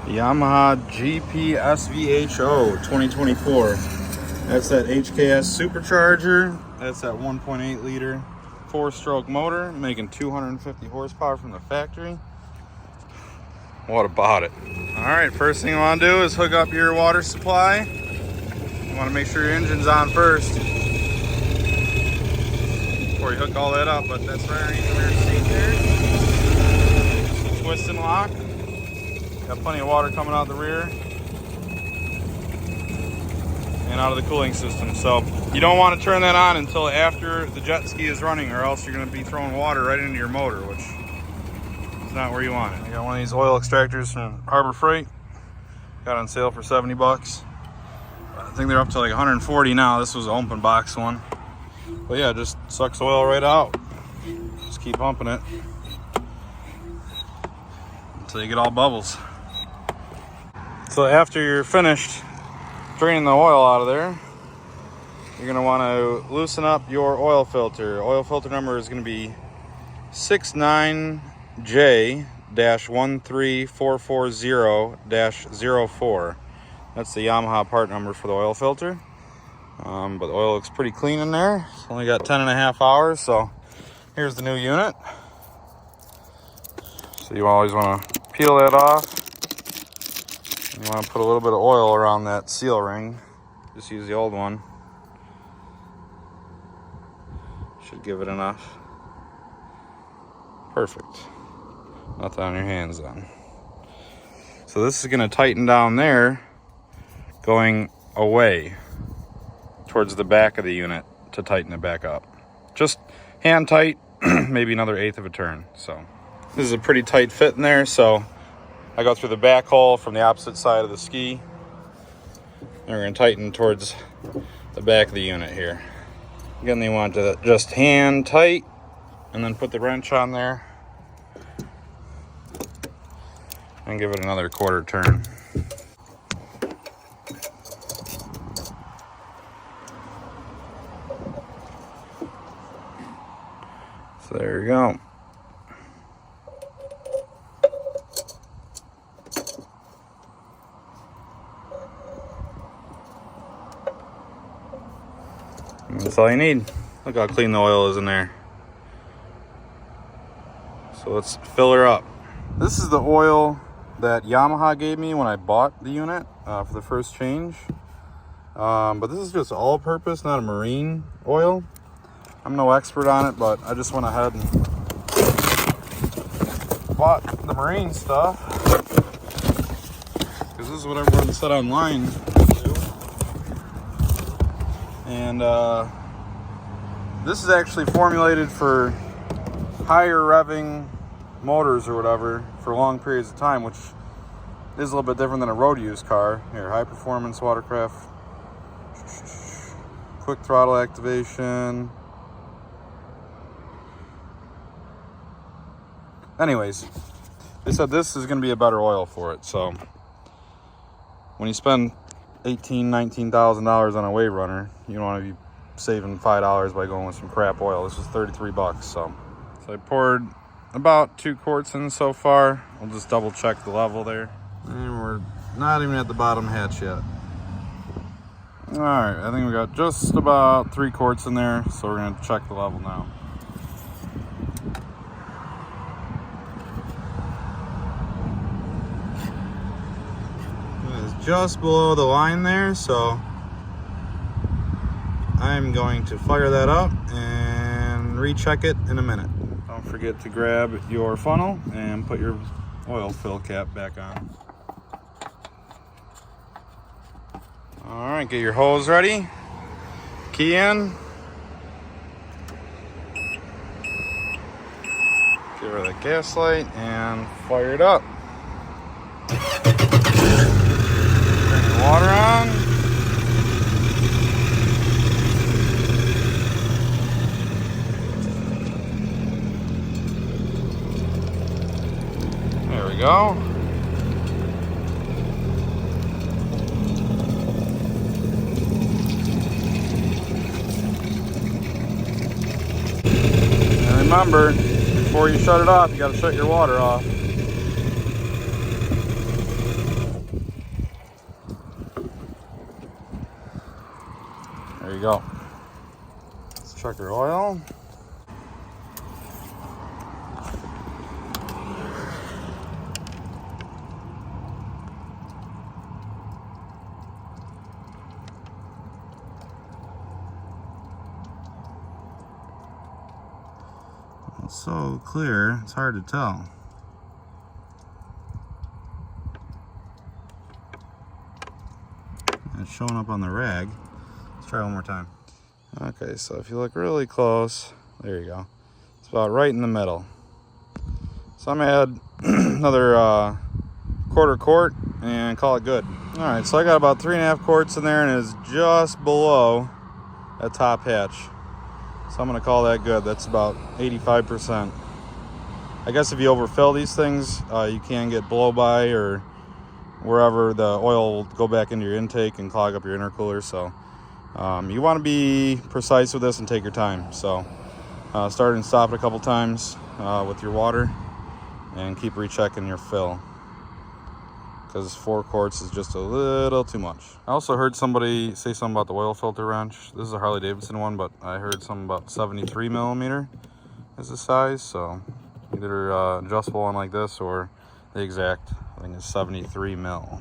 Yamaha GP-SVHO 2024. That's that HKS supercharger. That's that 1.8 liter 4-stroke motor making 250 horsepower from the factory. What about it? All right, first thing you want to do is hook up your water supply. You want to make sure your engine's on first before you hook all that up, but that's right underneath the rear seat there. Twist and lock. Got plenty of water coming out the rear and out of the cooling system. So you don't want to turn that on until after the jet ski is running, or else you're going to be throwing water right into your motor, which is not where you want it. I got one of these oil extractors from Harbor Freight. Got on sale for 70 bucks. I think they're up to like 140 now. This was an open box one. But yeah, just sucks oil right out. Just keep pumping it until you get all bubbles. So after you're finished draining the oil out of there, you're going to want to loosen up your oil filter. Oil filter number is going to be 69J-13440-04. That's the Yamaha part number for the oil filter. But the oil looks pretty clean in there. It's only got 10.5 hours, so here's the new unit. So you always want to peel that off. You want to put a little bit of oil around that seal ring. Just use the old one. Should give it enough. Perfect. Nothing on your hands then. So this is going to tighten down there, going away towards the back of the unit to tighten it back up. Just hand tight, maybe another 1/8 of a turn. So this is a pretty tight fit in there, so I go through the back hole from the opposite side of the ski, and we're going to tighten towards the back of the unit here. Again, you want to just hand tight and then put the wrench on there and give it another 1/4 turn. So there you go. And that's all you need. Look how clean the oil is in there. So let's fill her up. This is the oil that Yamaha gave me when I bought the unit for the first change. But this is just all-purpose, not a marine oil. I'm no expert on it, but I just went ahead and bought the marine stuff because this is what everyone said online to do. And this is actually formulated for higher revving motors or whatever for long periods of time, which is a little bit different than a road use car. Here, high performance watercraft, quick throttle activation. Anyways, they said this is going to be a better oil for it. So when you spend $18,000-$19,000 on a wave runner, you don't want to be saving $5 by going with some crap oil. This was 33 bucks. So I poured about 2 quarts in so far. We'll just double check the level there. And we're not even at the bottom hatch yet. All right, I think we got just about 3 quarts in there. So we're going to check the level now. Just below the line there, so I'm going to fire that up and recheck it in a minute. Don't forget to grab your funnel and put your oil fill cap back on. All right, get your hose ready, key in, get rid of the gas light and fire it up. Water on. There we go. And remember, before you shut it off, you got to shut your water off. go. Let's check our oil. It's so clear, it's hard to tell. It's showing up on the rag. Let's try one more time. Okay, so if you look really close, there you go. It's about right in the middle. So I'm gonna add another quarter quart and call it good. All right, so I got about 3.5 quarts in there and it's just below that top hatch. So I'm gonna call that good. That's about 85%. I guess if you overfill these things, you can get blow by or wherever the oil will go back into your intake and clog up your intercooler. So you want to be precise with this and take your time. So start and stop it a couple times with your water and keep rechecking your fill, because 4 quarts is just a little too much. I also heard somebody say something about the oil filter wrench. This is a Harley Davidson one, but I heard something about 73 millimeter is the size. So either adjustable one like this or the exact, I think it's 73 mil.